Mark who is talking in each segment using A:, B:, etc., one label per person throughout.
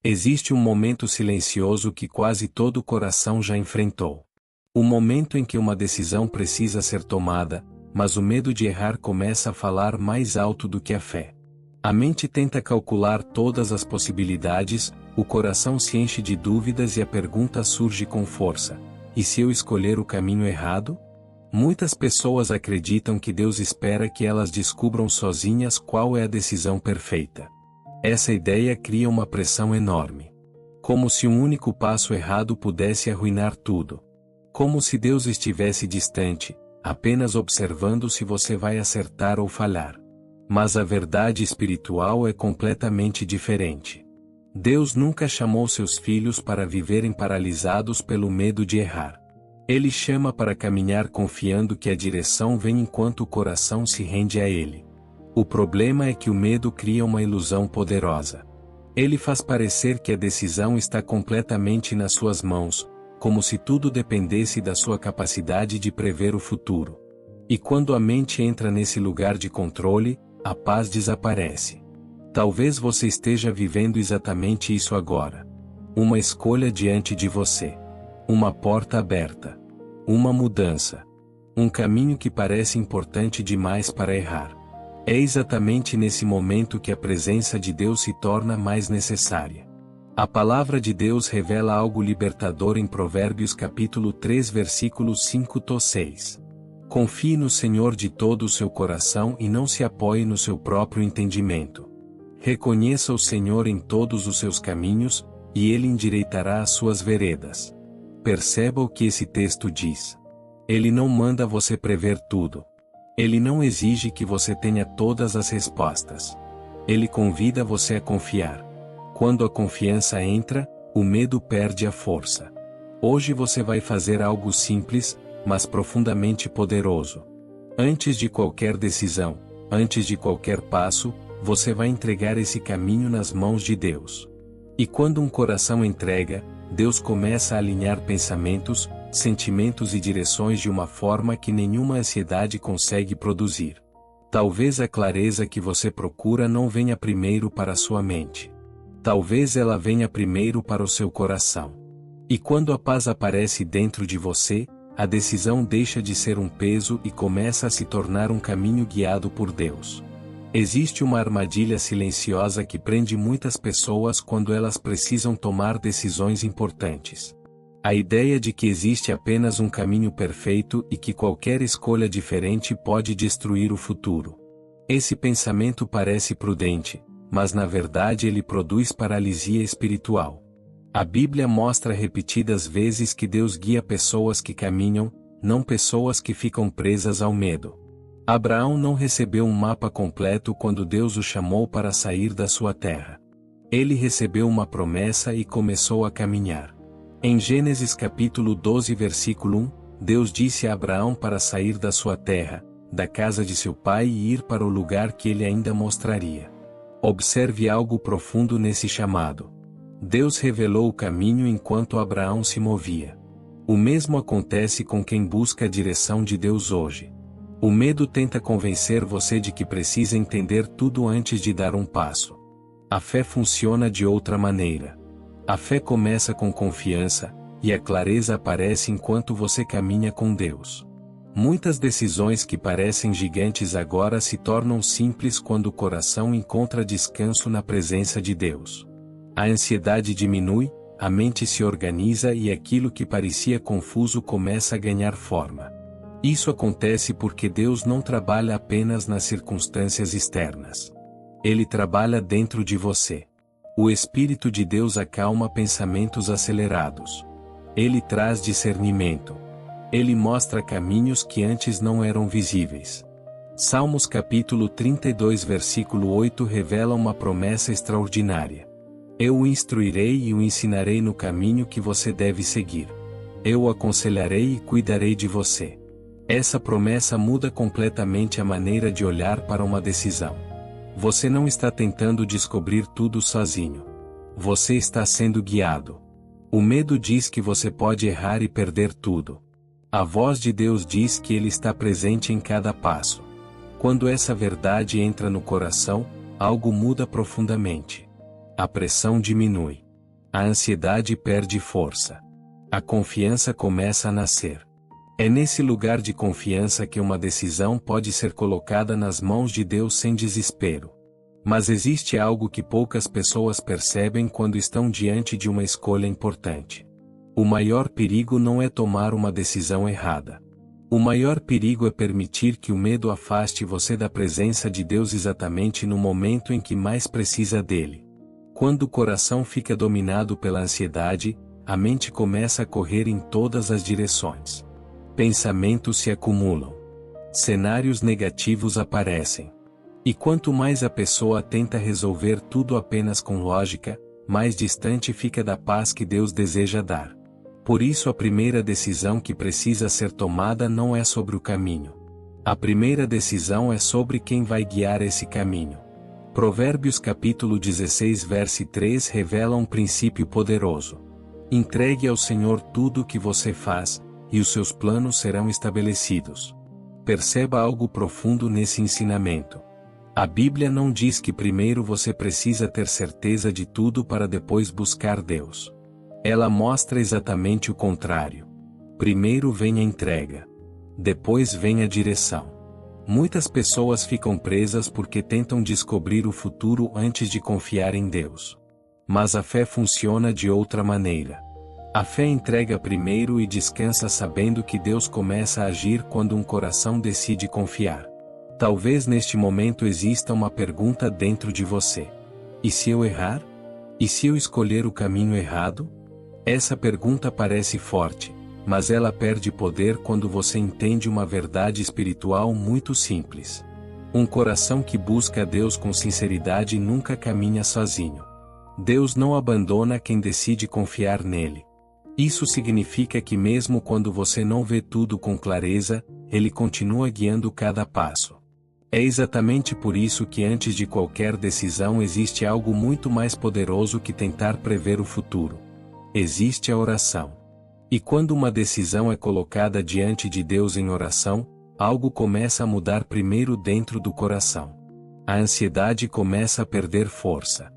A: Existe um momento silencioso que quase todo coração já enfrentou. O momento em que uma decisão precisa ser tomada, mas o medo de errar começa a falar mais alto do que a fé. A mente tenta calcular todas as possibilidades, o coração se enche de dúvidas e a pergunta surge com força: e se eu escolher o caminho errado? Muitas pessoas acreditam que Deus espera que elas descubram sozinhas qual é a decisão perfeita. Essa ideia cria uma pressão enorme. Como se um único passo errado pudesse arruinar tudo. Como se Deus estivesse distante, apenas observando se você vai acertar ou falhar. Mas a verdade espiritual é completamente diferente. Deus nunca chamou seus filhos para viverem paralisados pelo medo de errar. Ele chama para caminhar confiando que a direção vem enquanto o coração se rende a Ele. O problema é que o medo cria uma ilusão poderosa. Ele faz parecer que a decisão está completamente nas suas mãos, como se tudo dependesse da sua capacidade de prever o futuro. E quando a mente entra nesse lugar de controle, a paz desaparece. Talvez você esteja vivendo exatamente isso agora. Uma escolha diante de você. Uma porta aberta. Uma mudança. Um caminho que parece importante demais para errar. É exatamente nesse momento que a presença de Deus se torna mais necessária. A palavra de Deus revela algo libertador em Provérbios capítulo 3 versículos 5-6. Confie no Senhor de todo o seu coração e não se apoie no seu próprio entendimento. Reconheça o Senhor em todos os seus caminhos, e Ele endireitará as suas veredas. Perceba o que esse texto diz. Ele não manda você prever tudo. Ele não exige que você tenha todas as respostas. Ele convida você a confiar. Quando a confiança entra, o medo perde a força. Hoje você vai fazer algo simples, mas profundamente poderoso. Antes de qualquer decisão, antes de qualquer passo, você vai entregar esse caminho nas mãos de Deus. E quando um coração entrega, Deus começa a alinhar pensamentos, sentimentos e direções de uma forma que nenhuma ansiedade consegue produzir. Talvez a clareza que você procura não venha primeiro para a sua mente. Talvez ela venha primeiro para o seu coração. E quando a paz aparece dentro de você, a decisão deixa de ser um peso e começa a se tornar um caminho guiado por Deus. Existe uma armadilha silenciosa que prende muitas pessoas quando elas precisam tomar decisões importantes. A ideia de que existe apenas um caminho perfeito e que qualquer escolha diferente pode destruir o futuro. Esse pensamento parece prudente, mas na verdade ele produz paralisia espiritual. A Bíblia mostra repetidas vezes que Deus guia pessoas que caminham, não pessoas que ficam presas ao medo. Abraão não recebeu um mapa completo quando Deus o chamou para sair da sua terra. Ele recebeu uma promessa e começou a caminhar. Em Gênesis capítulo 12 versículo 1, Deus disse a Abraão para sair da sua terra, da casa de seu pai e ir para o lugar que ele ainda mostraria. Observe algo profundo nesse chamado. Deus revelou o caminho enquanto Abraão se movia. O mesmo acontece com quem busca a direção de Deus hoje. O medo tenta convencer você de que precisa entender tudo antes de dar um passo. A fé funciona de outra maneira. A fé começa com confiança, e a clareza aparece enquanto você caminha com Deus. Muitas decisões que parecem gigantes agora se tornam simples quando o coração encontra descanso na presença de Deus. A ansiedade diminui, a mente se organiza e aquilo que parecia confuso começa a ganhar forma. Isso acontece porque Deus não trabalha apenas nas circunstâncias externas. Ele trabalha dentro de você. O Espírito de Deus acalma pensamentos acelerados. Ele traz discernimento. Ele mostra caminhos que antes não eram visíveis. Salmos capítulo 32 versículo 8 revela uma promessa extraordinária. Eu o instruirei e o ensinarei no caminho que você deve seguir. Eu o aconselharei e cuidarei de você. Essa promessa muda completamente a maneira de olhar para uma decisão. Você não está tentando descobrir tudo sozinho. Você está sendo guiado. O medo diz que você pode errar e perder tudo. A voz de Deus diz que Ele está presente em cada passo. Quando essa verdade entra no coração, algo muda profundamente. A pressão diminui. A ansiedade perde força. A confiança começa a nascer. É nesse lugar de confiança que uma decisão pode ser colocada nas mãos de Deus sem desespero. Mas existe algo que poucas pessoas percebem quando estão diante de uma escolha importante. O maior perigo não é tomar uma decisão errada. O maior perigo é permitir que o medo afaste você da presença de Deus exatamente no momento em que mais precisa dele. Quando o coração fica dominado pela ansiedade, a mente começa a correr em todas as direções. Pensamentos se acumulam. Cenários negativos aparecem. E quanto mais a pessoa tenta resolver tudo apenas com lógica, mais distante fica da paz que Deus deseja dar. Por isso a primeira decisão que precisa ser tomada não é sobre o caminho. A primeira decisão é sobre quem vai guiar esse caminho. Provérbios capítulo 16 verso 3 revela um princípio poderoso. Entregue ao Senhor tudo o que você faz, e os seus planos serão estabelecidos. Perceba algo profundo nesse ensinamento. A Bíblia não diz que primeiro você precisa ter certeza de tudo para depois buscar Deus. Ela mostra exatamente o contrário. Primeiro vem a entrega. Depois vem a direção. Muitas pessoas ficam presas porque tentam descobrir o futuro antes de confiar em Deus. Mas a fé funciona de outra maneira. A fé entrega primeiro e descansa sabendo que Deus começa a agir quando um coração decide confiar. Talvez neste momento exista uma pergunta dentro de você. E se eu errar? E se eu escolher o caminho errado? Essa pergunta parece forte, mas ela perde poder quando você entende uma verdade espiritual muito simples. Um coração que busca a Deus com sinceridade nunca caminha sozinho. Deus não abandona quem decide confiar nele. Isso significa que mesmo quando você não vê tudo com clareza, Ele continua guiando cada passo. É exatamente por isso que antes de qualquer decisão existe algo muito mais poderoso que tentar prever o futuro. Existe a oração. E quando uma decisão é colocada diante de Deus em oração, algo começa a mudar primeiro dentro do coração. A ansiedade começa a perder força.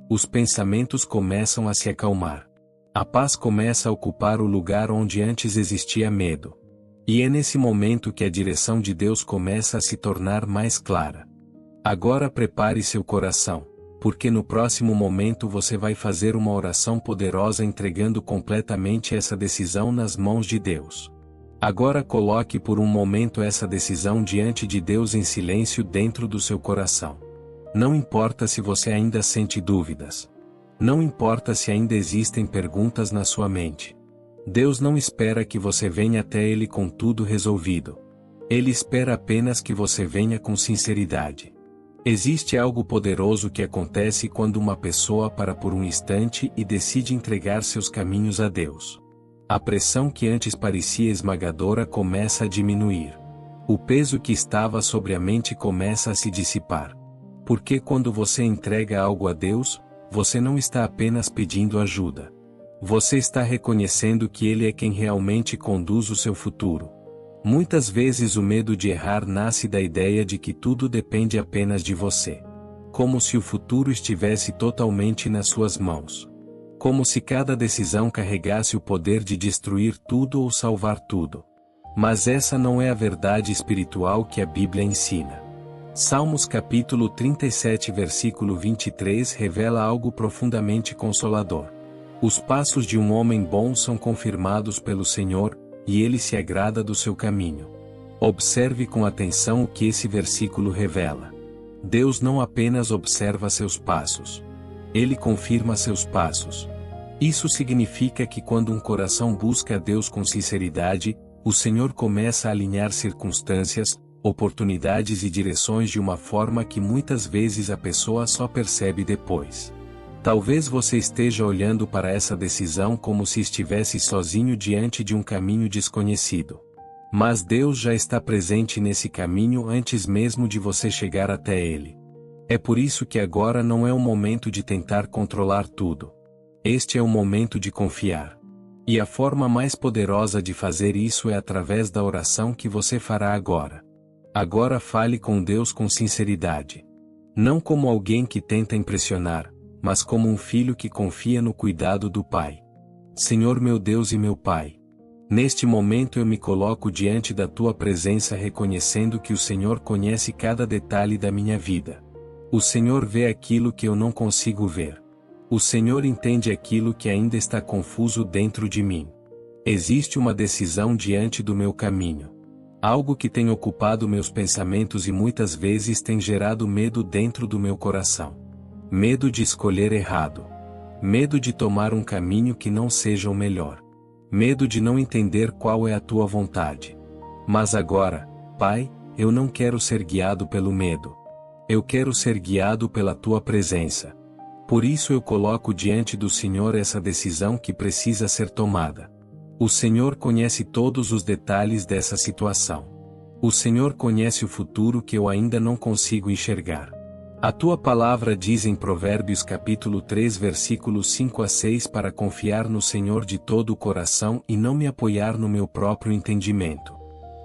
A: Os pensamentos começam a se acalmar. A paz começa a ocupar o lugar onde antes existia medo. E é nesse momento que a direção de Deus começa a se tornar mais clara. Agora prepare seu coração, porque no próximo momento você vai fazer uma oração poderosa entregando completamente essa decisão nas mãos de Deus. Agora coloque por um momento essa decisão diante de Deus em silêncio dentro do seu coração. Não importa se você ainda sente dúvidas. Não importa se ainda existem perguntas na sua mente. Deus não espera que você venha até Ele com tudo resolvido. Ele espera apenas que você venha com sinceridade. Existe algo poderoso que acontece quando uma pessoa para por um instante e decide entregar seus caminhos a Deus. A pressão que antes parecia esmagadora começa a diminuir. O peso que estava sobre a mente começa a se dissipar. Porque quando você entrega algo a Deus, você não está apenas pedindo ajuda. Você está reconhecendo que Ele é quem realmente conduz o seu futuro. Muitas vezes o medo de errar nasce da ideia de que tudo depende apenas de você. Como se o futuro estivesse totalmente nas suas mãos. Como se cada decisão carregasse o poder de destruir tudo ou salvar tudo. Mas essa não é a verdade espiritual que a Bíblia ensina. Salmos capítulo 37 versículo 23 revela algo profundamente consolador. Os passos de um homem bom são confirmados pelo Senhor, e Ele se agrada do seu caminho. Observe com atenção o que esse versículo revela. Deus não apenas observa seus passos. Ele confirma seus passos. Isso significa que quando um coração busca a Deus com sinceridade, o Senhor começa a alinhar circunstâncias, oportunidades e direções de uma forma que muitas vezes a pessoa só percebe depois. Talvez você esteja olhando para essa decisão como se estivesse sozinho diante de um caminho desconhecido. Mas Deus já está presente nesse caminho antes mesmo de você chegar até ele. É por isso que agora não é o momento de tentar controlar tudo. Este é o momento de confiar. E a forma mais poderosa de fazer isso é através da oração que você fará agora. Agora fale com Deus com sinceridade. Não como alguém que tenta impressionar, mas como um filho que confia no cuidado do Pai. Senhor meu Deus e meu Pai, neste momento eu me coloco diante da Tua presença reconhecendo que o Senhor conhece cada detalhe da minha vida. O Senhor vê aquilo que eu não consigo ver. O Senhor entende aquilo que ainda está confuso dentro de mim. Existe uma decisão diante do meu caminho. Algo que tem ocupado meus pensamentos e muitas vezes tem gerado medo dentro do meu coração. Medo de escolher errado. Medo de tomar um caminho que não seja o melhor. Medo de não entender qual é a Tua vontade. Mas agora, Pai, eu não quero ser guiado pelo medo. Eu quero ser guiado pela Tua presença. Por isso eu coloco diante do Senhor essa decisão que precisa ser tomada. O Senhor conhece todos os detalhes dessa situação. O Senhor conhece o futuro que eu ainda não consigo enxergar. A Tua palavra diz em Provérbios capítulo 3 versículos 5 a 6 para confiar no Senhor de todo o coração e não me apoiar no meu próprio entendimento.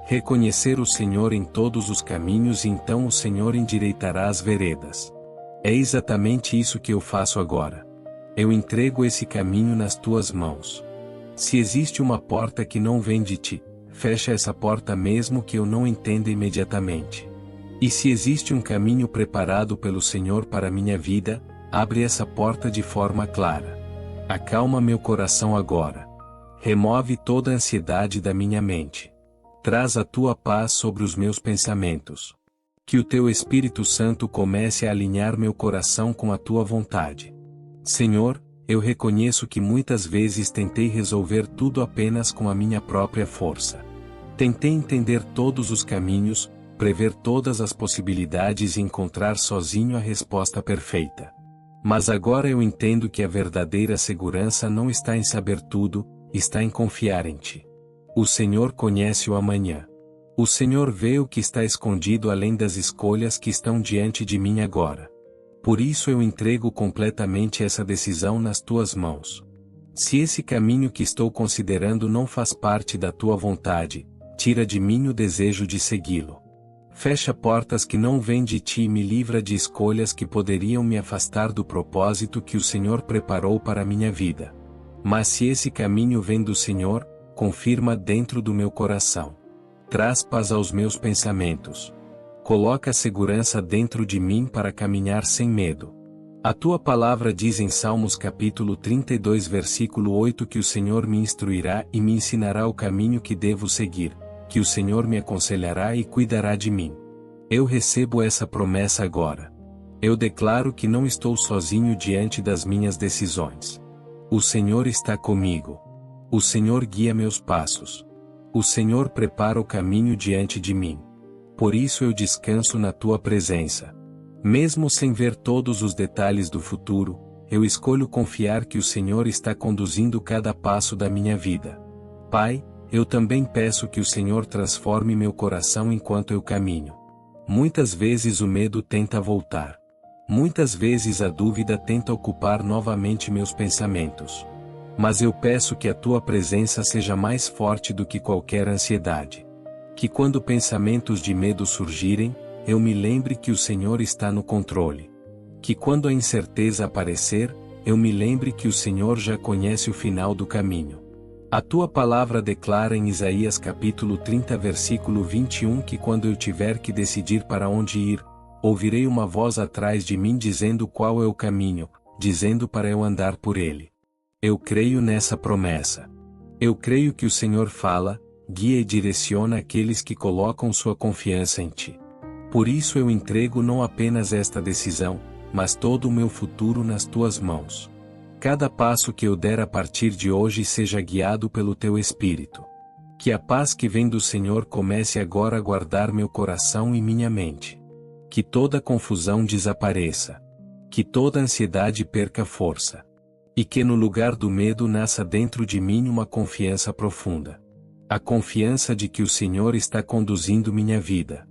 A: Reconhecer o Senhor em todos os caminhos e então o Senhor endireitará as veredas. É exatamente isso que eu faço agora. Eu entrego esse caminho nas Tuas mãos. Se existe uma porta que não vem de Ti, fecha essa porta mesmo que eu não entenda imediatamente. E se existe um caminho preparado pelo Senhor para minha vida, abre essa porta de forma clara. Acalma meu coração agora. Remove toda a ansiedade da minha mente. Traz a Tua paz sobre os meus pensamentos. Que o Teu Espírito Santo comece a alinhar meu coração com a Tua vontade. Senhor, eu reconheço que muitas vezes tentei resolver tudo apenas com a minha própria força. Tentei entender todos os caminhos, prever todas as possibilidades e encontrar sozinho a resposta perfeita. Mas agora eu entendo que a verdadeira segurança não está em saber tudo, está em confiar em Ti. O Senhor conhece o amanhã. O Senhor vê o que está escondido além das escolhas que estão diante de mim agora. Por isso eu entrego completamente essa decisão nas Tuas mãos. Se esse caminho que estou considerando não faz parte da Tua vontade, tira de mim o desejo de segui-lo. Fecha portas que não vêm de Ti e me livra de escolhas que poderiam me afastar do propósito que o Senhor preparou para a minha vida. Mas se esse caminho vem do Senhor, confirma dentro do meu coração. Traz paz aos meus pensamentos. Coloca segurança dentro de mim para caminhar sem medo. A Tua palavra diz em Salmos capítulo 32 versículo 8 que o Senhor me instruirá e me ensinará o caminho que devo seguir, que o Senhor me aconselhará e cuidará de mim. Eu recebo essa promessa agora. Eu declaro que não estou sozinho diante das minhas decisões. O Senhor está comigo. O Senhor guia meus passos. O Senhor prepara o caminho diante de mim. Por isso eu descanso na Tua presença. Mesmo sem ver todos os detalhes do futuro, eu escolho confiar que o Senhor está conduzindo cada passo da minha vida. Pai, eu também peço que o Senhor transforme meu coração enquanto eu caminho. Muitas vezes o medo tenta voltar. Muitas vezes a dúvida tenta ocupar novamente meus pensamentos. Mas eu peço que a Tua presença seja mais forte do que qualquer ansiedade. Que quando pensamentos de medo surgirem, eu me lembre que o Senhor está no controle. Que quando a incerteza aparecer, eu me lembre que o Senhor já conhece o final do caminho. A Tua palavra declara em Isaías capítulo 30 versículo 21 que quando eu tiver que decidir para onde ir, ouvirei uma voz atrás de mim dizendo qual é o caminho, dizendo para eu andar por ele. Eu creio nessa promessa. Eu creio que o Senhor fala, guia e direciona aqueles que colocam sua confiança em Ti. Por isso eu entrego não apenas esta decisão, mas todo o meu futuro nas Tuas mãos. Cada passo que eu der a partir de hoje seja guiado pelo Teu Espírito. Que a paz que vem do Senhor comece agora a guardar meu coração e minha mente. Que toda confusão desapareça. Que toda ansiedade perca força. E que no lugar do medo nasça dentro de mim uma confiança profunda. A confiança de que o Senhor está conduzindo minha vida.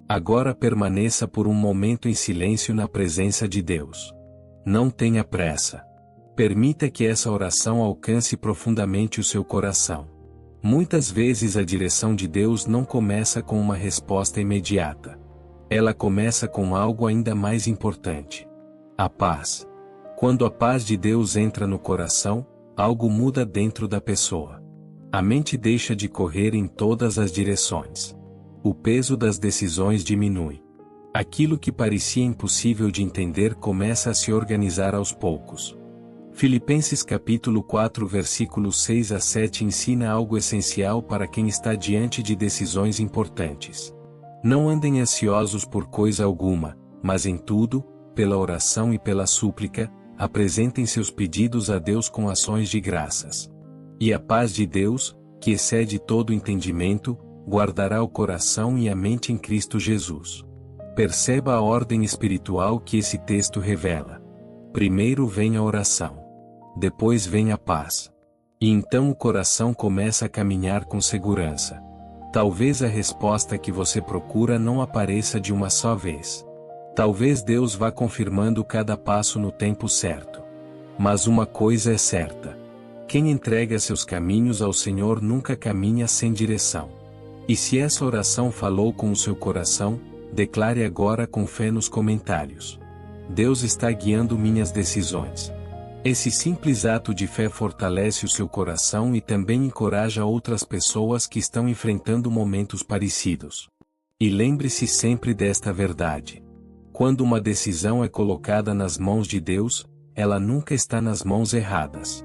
A: Agora permaneça por um momento em silêncio na presença de Deus. Não tenha pressa. Permita que essa oração alcance profundamente o seu coração. Muitas vezes a direção de Deus não começa com uma resposta imediata. Ela começa com algo ainda mais importante. A paz. Quando a paz de Deus entra no coração, algo muda dentro da pessoa. A mente deixa de correr em todas as direções. O peso das decisões diminui. Aquilo que parecia impossível de entender começa a se organizar aos poucos. Filipenses capítulo 4 versículos 6 a 7 ensina algo essencial para quem está diante de decisões importantes. Não andem ansiosos por coisa alguma, mas em tudo, pela oração e pela súplica, apresentem seus pedidos a Deus com ações de graças. E a paz de Deus, que excede todo entendimento, guardará o coração e a mente em Cristo Jesus. Perceba a ordem espiritual que esse texto revela. Primeiro vem a oração. Depois vem a paz. E então o coração começa a caminhar com segurança. Talvez a resposta que você procura não apareça de uma só vez. Talvez Deus vá confirmando cada passo no tempo certo. Mas uma coisa é certa. Quem entrega seus caminhos ao Senhor nunca caminha sem direção. E se essa oração falou com o seu coração, declare agora com fé nos comentários: Deus está guiando minhas decisões. Esse simples ato de fé fortalece o seu coração e também encoraja outras pessoas que estão enfrentando momentos parecidos. E lembre-se sempre desta verdade. Quando uma decisão é colocada nas mãos de Deus, ela nunca está nas mãos erradas.